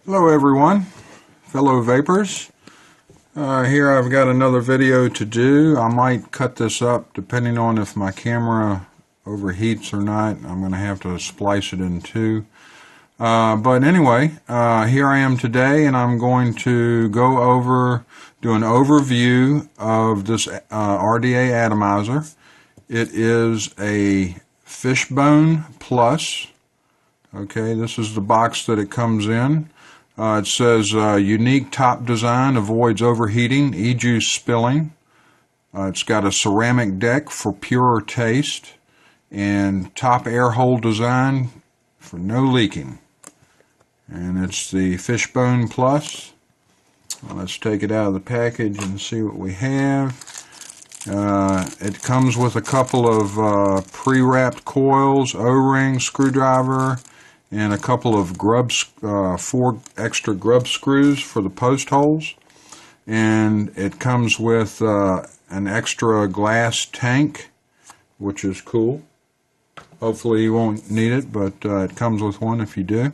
Hello everyone, fellow vapors. Here I've got another video to do. I might cut this up depending on if my camera overheats or not. I'm going to have to splice it in two. But anyway, here I am today, and I'm going to do an overview of this RDA atomizer. It is a Fishbone Plus. Okay, this is the box that it comes in. It says unique top design, avoids overheating, e-juice spilling. It's got a ceramic deck for purer taste, and top air hole design for no leaking. And it's the Fishbone Plus. Let's take it out of the package and see what we have. It comes with a couple of pre-wrapped coils, O-ring, screwdriver, and a couple of 4 extra grub screws for the post holes. And it comes with an extra glass tank, which is cool. Hopefully you won't need it, but it comes with one if you do.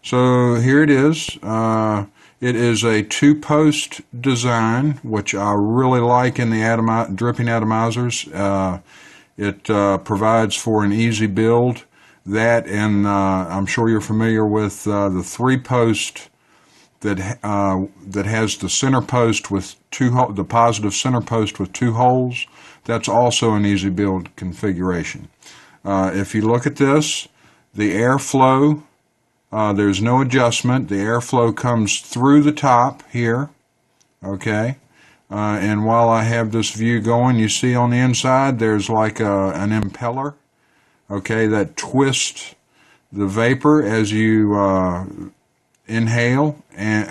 So here it is. It is a 2-post design, which I really like in the dripping atomizers. It provides for an easy build. That, and I'm sure you're familiar with the 3-post that has the center post with the positive center post with 2 holes. That's also an easy build configuration. If you look at this, the airflow, there's no adjustment. The airflow comes through the top here, okay? And while I have this view going, you see on the inside there's like an impeller, okay, that twists the vapor as you inhale, and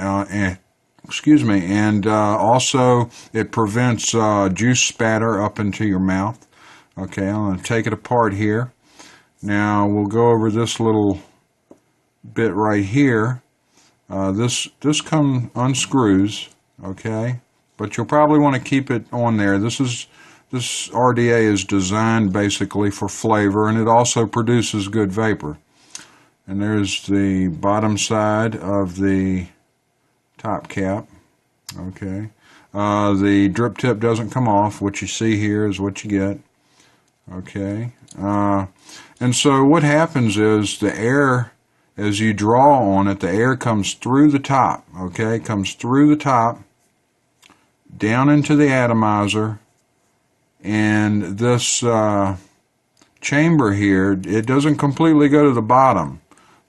also it prevents juice spatter up into your mouth. Okay, I'm going to take it apart here. Now we'll go over this little bit right here. This unscrews, okay, but you'll probably want to keep it on there. This RDA is designed basically for flavor, and it also produces good vapor. And there's the bottom side of the top cap. Okay, the drip tip doesn't come off. What you see here is what you get. Okay, and so what happens is the air, as you draw on it, the air comes through the top. Okay, comes through the top down into the atomizer. And this chamber here, it doesn't completely go to the bottom,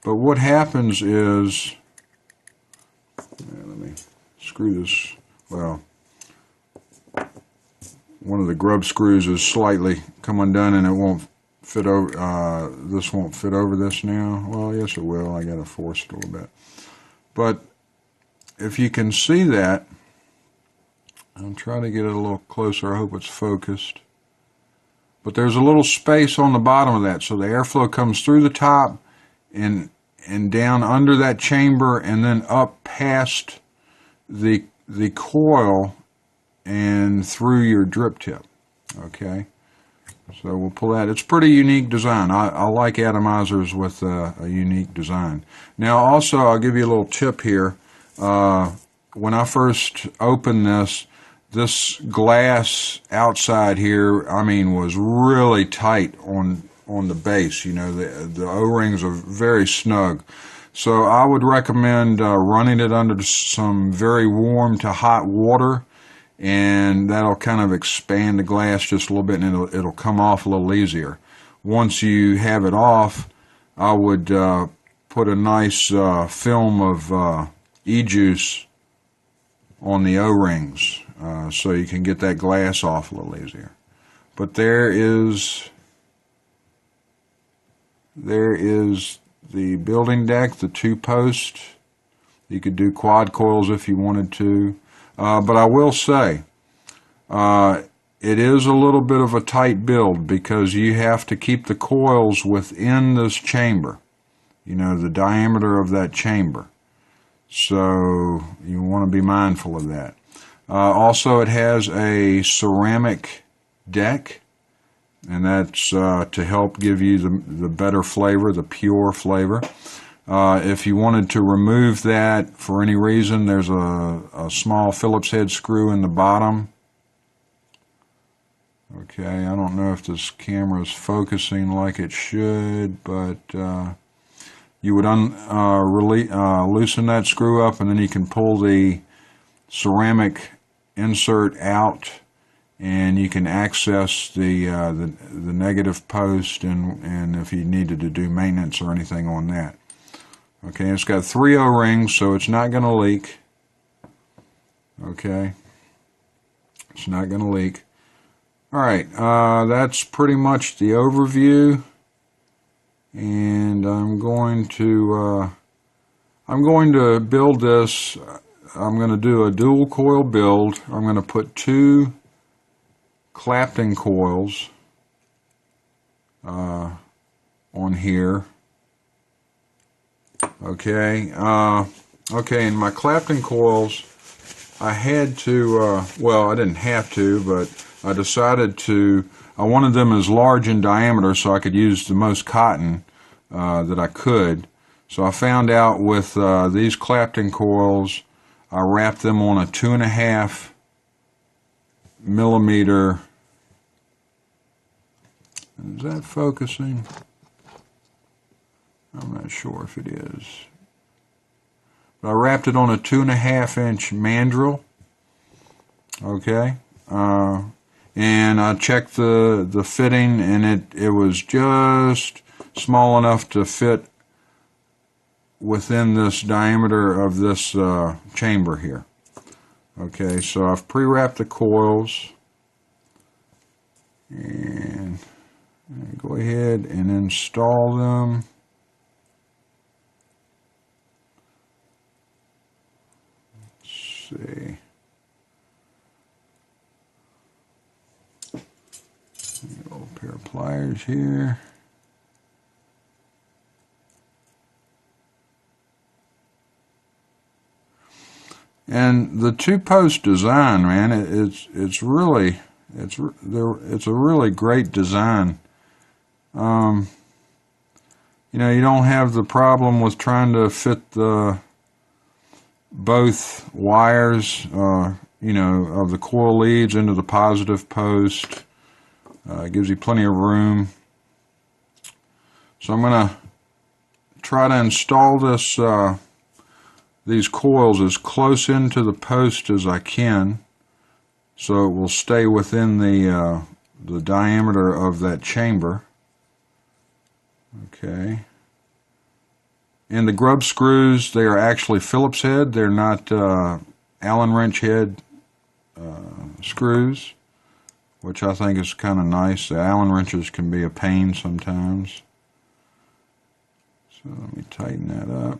but what happens is, let me screw this, well, one of the grub screws is slightly come undone and it won't fit over, this won't fit over this now. Well, yes it will, I gotta force it a little bit. But if you can see that, I'm trying to get it a little closer. I hope it's focused. But there's a little space on the bottom of that, so the airflow comes through the top and down under that chamber, and then up past the coil and through your drip tip. Okay, so we'll pull that. It's pretty unique design. I like atomizers with a unique design. Now, also, I'll give you a little tip here. When I first opened this glass outside here, I mean, was really tight on the base. You know, the O-rings are very snug. So I would recommend running it under some very warm to hot water, and that'll kind of expand the glass just a little bit, and it'll come off a little easier. Once you have it off, I would put a nice film of e-juice on the O-rings. So you can get that glass off a little easier. But there is the building deck, the 2-post. You could do quad coils if you wanted to. But I will say, it is a little bit of a tight build because you have to keep the coils within this chamber. You know, the diameter of that chamber. So you want to be mindful of that. Also, it has a ceramic deck, and that's to help give you the better flavor, the pure flavor. If you wanted to remove that for any reason, there's a small Phillips head screw in the bottom. Okay, I don't know if this camera is focusing like it should, but you would loosen that screw up, and then you can pull the ceramic insert out, and you can access the negative post, and if you needed to do maintenance or anything on that. Okay, it's got 3 O-rings, so it's not going to leak. Okay, it's not going to leak. Alright, that's pretty much the overview, and I'm going to build this. I'm going to do a dual coil build. I'm going to put 2 Clapton coils on here. Okay, and my Clapton coils, I had to, well, I didn't have to, but I decided I wanted them as large in diameter so I could use the most cotton that I could. So I found out with these Clapton coils, I wrapped them on a 2.5 millimeter. Is that focusing? I'm not sure if it is. But I wrapped it on a 2.5-inch mandrel. Okay. And I checked the fitting, and it was just small enough to fit within this diameter of this chamber here. Okay, so I've pre-wrapped the coils, and go ahead and install them. Let's see. A little pair of pliers here. And the 2-post design, man, it's a really great design. You know, you don't have the problem with trying to fit both wires, you know, of the coil leads into the positive post. It gives you plenty of room. So I'm going to try to install these coils as close into the post as I can, so it will stay within the diameter of that chamber. Okay. And the grub screws, they are actually Phillips head. They're not Allen wrench head screws, which I think is kind of nice. The Allen wrenches can be a pain sometimes. So let me tighten that up.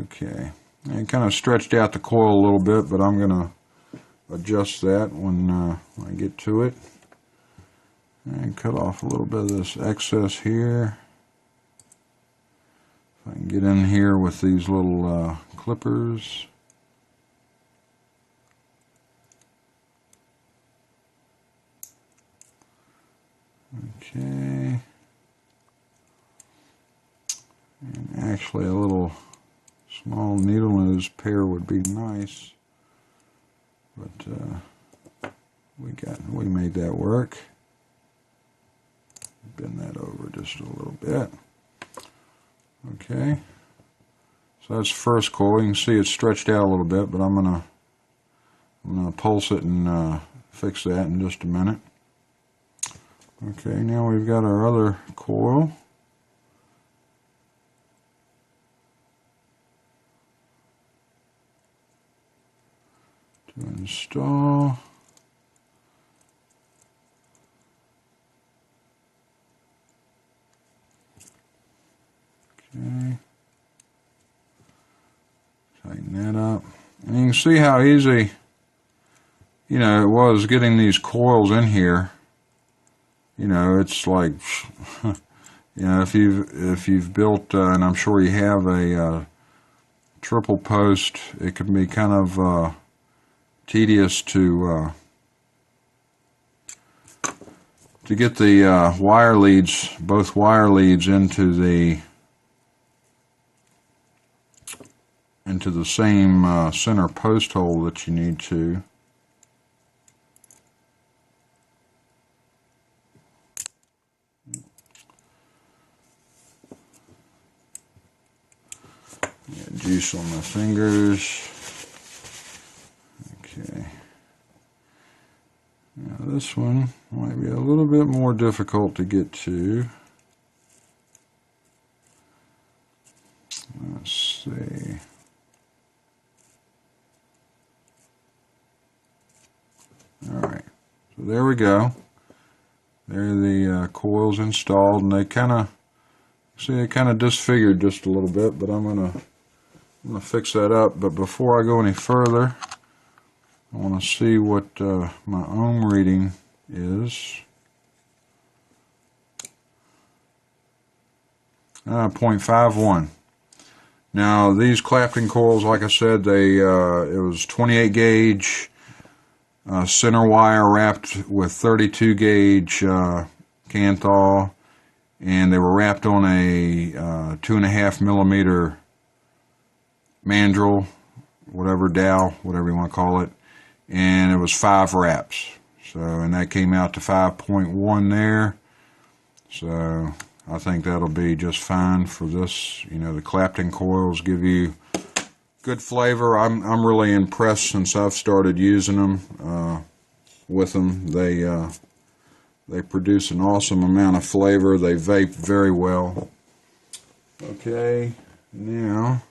Okay, and kind of stretched out the coil a little bit, but I'm going to adjust that when I get to it. And cut off a little bit of this excess here. If I can get in here with these little clippers. Okay. And actually a little small needle nose pair would be nice, but we made that work. Bend that over just a little bit. Okay, so that's the first coil. You can see it's stretched out a little bit, but I'm gonna pulse it and fix that in just a minute. Okay, now we've got our other coil. To install. Okay. Tighten that up. And you can see how easy, you know, it was getting these coils in here. You know, it's like, you know, if you've built, and I'm sure you have a triple post, it can be kind of tedious to to get the wire leads, both wire leads into the same center post hole that you need to. Got juice on my fingers. Okay. Now this one might be a little bit more difficult to get to. Let's see. Alright, so there we go. There are the coils installed, and they kind of disfigured just a little bit, but I'm gonna fix that up. But before I go any further, I want to see what my ohm reading is. 0.51. Now these Clapton coils, like I said, it was 28 gauge center wire wrapped with 32 gauge Kanthal, and they were wrapped on a 2.5 millimeter mandrel, whatever dowel, whatever you want to call it, and it was 5 wraps. So, and that came out to 5.1 there. So I think that'll be just fine for this. You know, the Clapton coils give you good flavor. I'm really impressed since I've started using them with them. They produce an awesome amount of flavor. They vape very well. Okay, now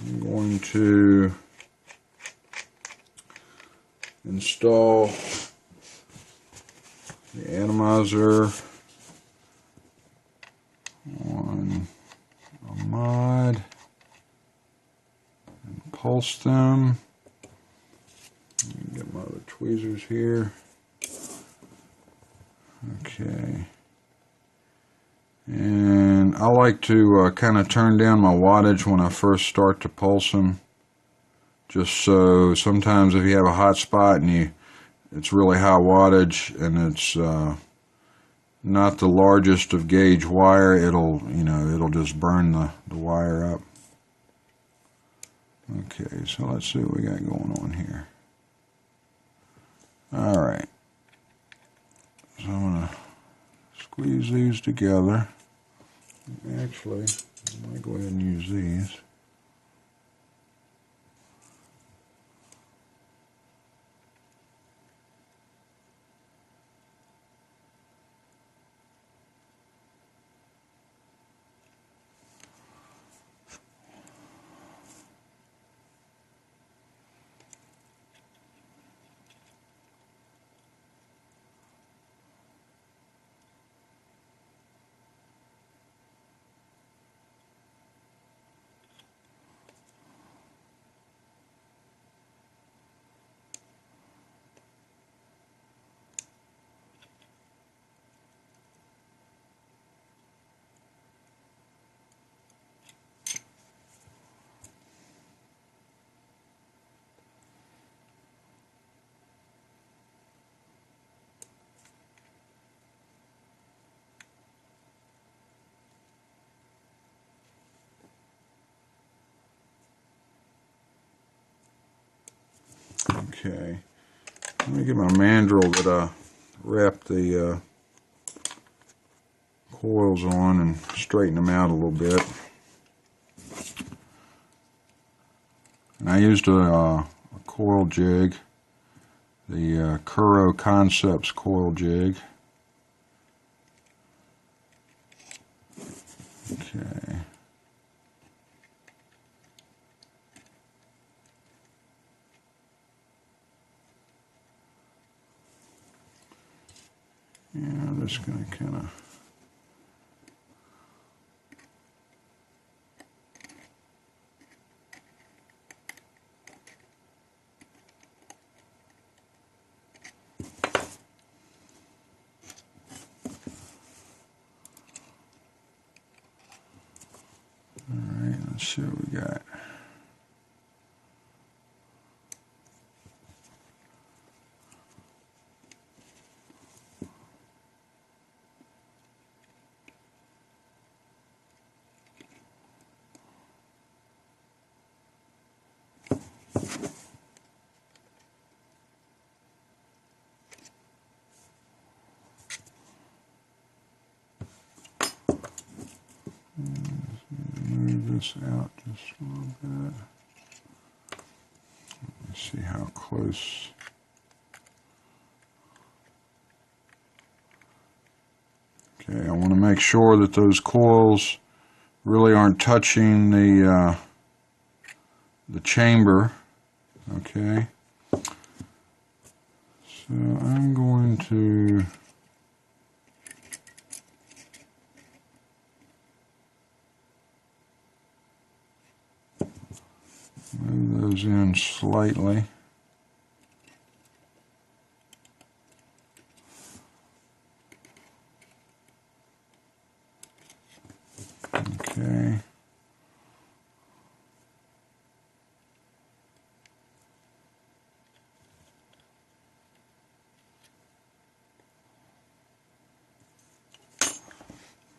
I'm going to install the atomizer on a mod and pulse them. Let me get my other tweezers here. Okay. And I like to kind of turn down my wattage when I first start to pulse them, just so sometimes if you have a hot spot and it's really high wattage and it's not the largest of gauge wire, it'll just burn the wire up. Okay, so let's see what we got going on here. Alright, so I'm going to squeeze these together. Actually, I might go ahead and use these. Okay, let me get my mandrel that I wrapped the coils on and straighten them out a little bit. And I used a coil jig, the Kuro Concepts coil jig. Okay. Yeah, I'm just going to kind of Alright, let's see what we got. this out just a little bit. Let's see how close. Okay, I want to make sure that those coils really aren't touching the chamber. Okay, so I'm going to move those in slightly. Okay.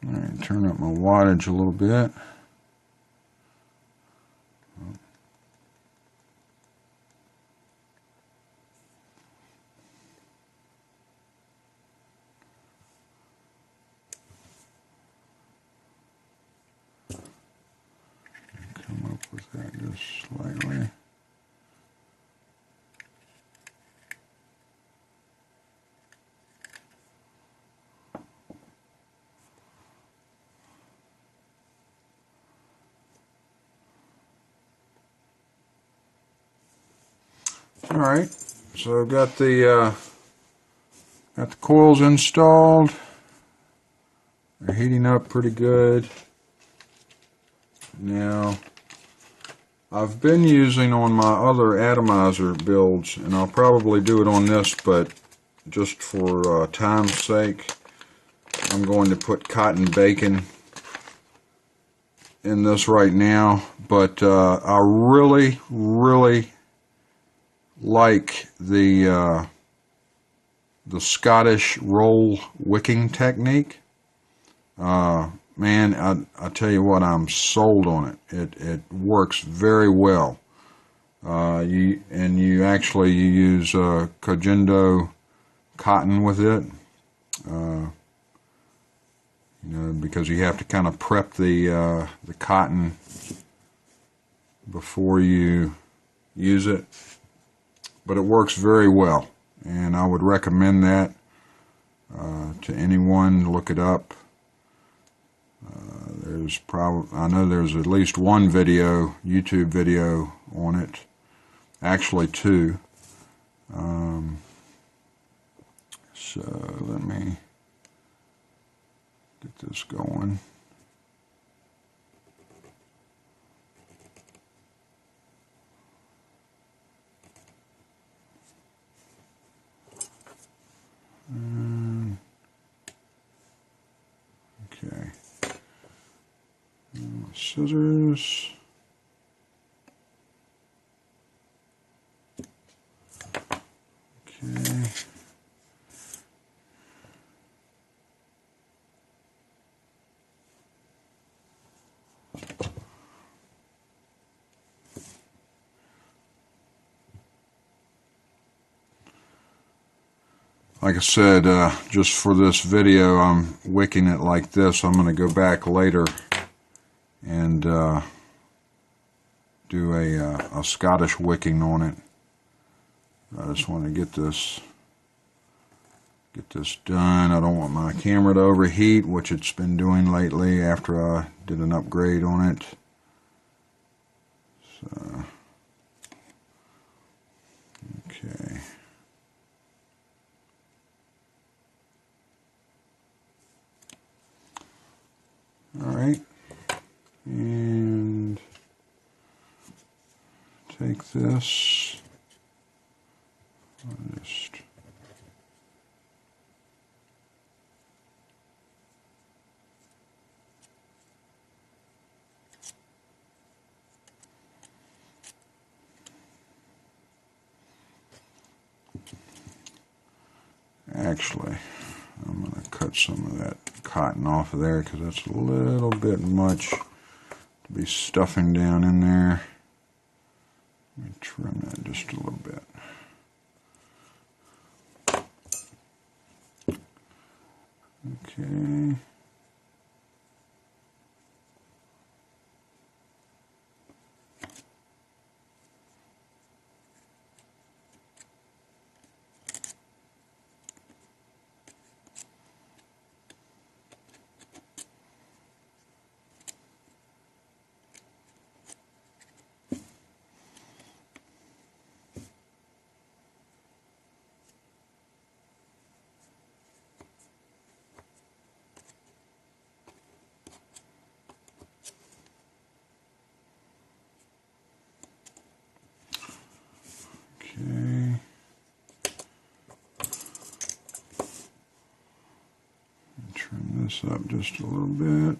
All right, turn up my wattage a little bit. Come up with that just slightly. All right, so I've got the coils installed. They're heating up pretty good. Now, I've been using on my other atomizer builds, and I'll probably do it on this, but just for time's sake, I'm going to put cotton bacon in this right now. But I really, really like the Scottish roll wicking technique. Man, I tell you what, I'm sold on it. It works very well. You use Kojendo cotton with it. Because you have to kind of prep the cotton before you use it. But it works very well, and I would recommend that to anyone. Look it up. I know there's at least one YouTube video on it, actually two. So let me get this going. Okay. Scissors. Okay. Like I said, just for this video, I'm wicking it like this. I'm going to go back later and do a Scottish wicking on it. I just want to get this done. I don't want my camera to overheat, which it's been doing lately after I did an upgrade on it. So, okay. All right, and take this. I'll just actually, I'm going to cut some of that cotton off of there because that's a little bit much to be stuffing down in there. Let me trim that just a little bit. Okay. this up just a little bit.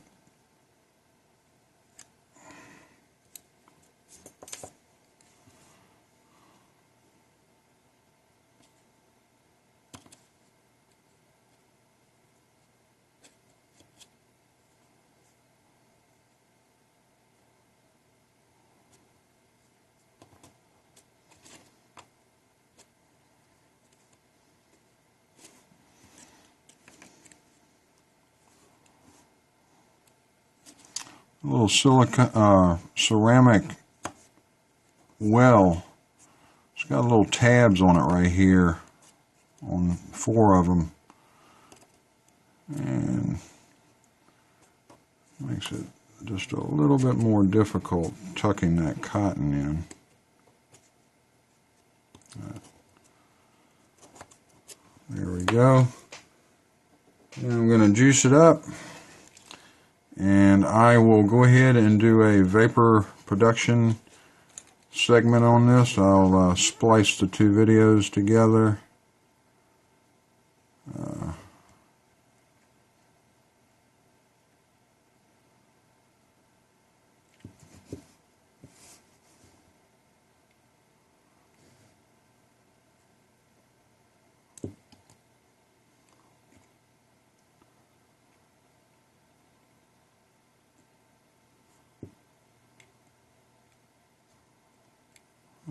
A little ceramic well. It's got little tabs on it right here, on 4 of them, and makes it just a little bit more difficult tucking that cotton in. There we go. And I'm going to juice it up. And I will go ahead and do a vapor production segment on this. I'll splice the 2 videos together.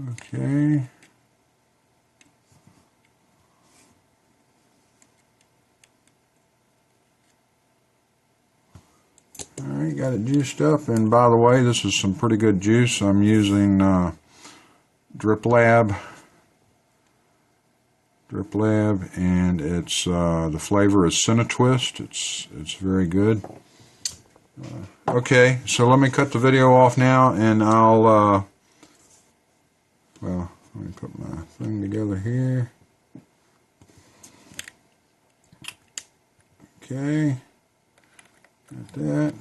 Okay. Alright, got it juiced up, and by the way, this is some pretty good juice. I'm using Drip Lab, and it's the flavor is Cinetwist. It's very good. Okay, so let me cut the video off now, and I'll well, let me put my thing together here. Okay, got that,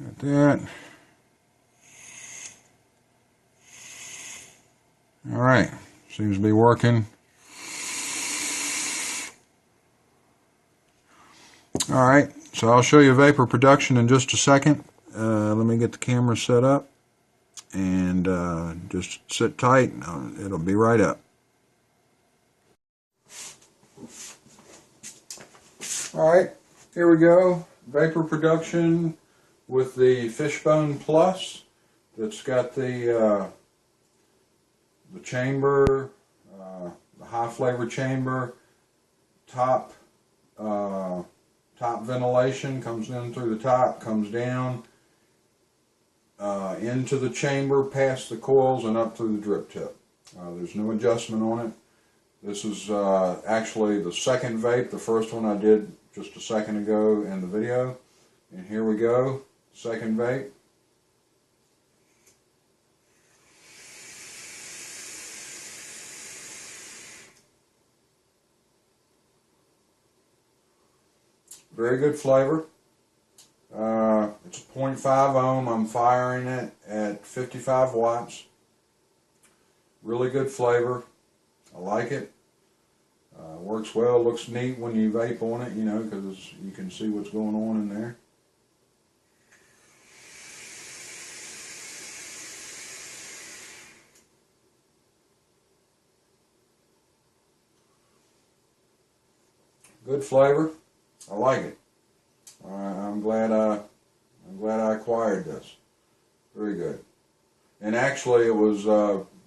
got that. All right, seems to be working. All right, so I'll show you vapor production in just a second. Let me get the camera set up. And just sit tight, it'll be right up. Alright, here we go. Vapor production with the Fishbone Plus. That's got the chamber, the high flavor chamber, top ventilation comes in through the top, comes down into the chamber, past the coils, and up through the drip tip. There's no adjustment on it. This is actually the second vape. The first one I did just a second ago in the video. And here we go, second vape. Very good flavor. It's a 0.5 ohm. I'm firing it at 55 watts. Really good flavor. I like it. Works well. Looks neat when you vape on it, you know, because you can see what's going on in there. Good flavor. I like it. I'm glad I acquired this. Very good. And actually, it was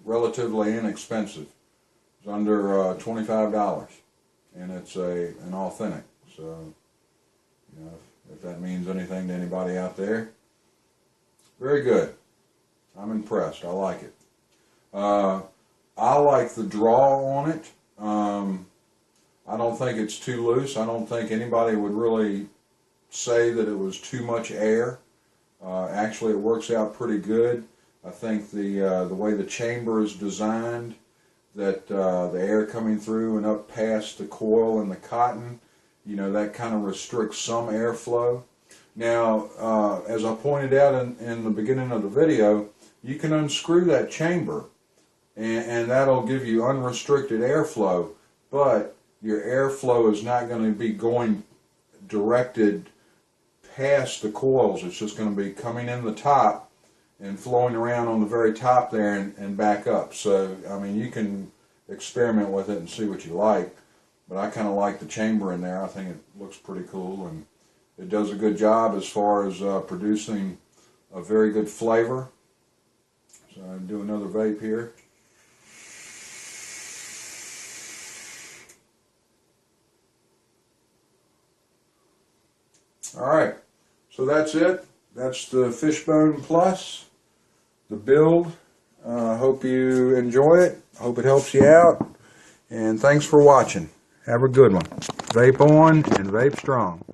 relatively inexpensive. It was under $25, and it's an authentic. So, you know, if that means anything to anybody out there, very good. I'm impressed. I like it. I like the draw on it. I don't think it's too loose. I don't think anybody would really say that it was too much air. Actually, it works out pretty good. I think the way the chamber is designed, that the air coming through and up past the coil and the cotton, you know, that kind of restricts some airflow. Now, as I pointed out in the beginning of the video, you can unscrew that chamber, and that'll give you unrestricted airflow, but your airflow is not going to be going directed past the coils. It's just going to be coming in the top and flowing around on the very top there and back up. So, I mean, you can experiment with it and see what you like, but I kind of like the chamber in there. I think it looks pretty cool, and it does a good job as far as producing a very good flavor. So I'll do another vape here. Alright, so that's it. That's the Fishbone Plus, the build. Hope you enjoy it. Hope it helps you out. And thanks for watching. Have a good one. Vape on and vape strong.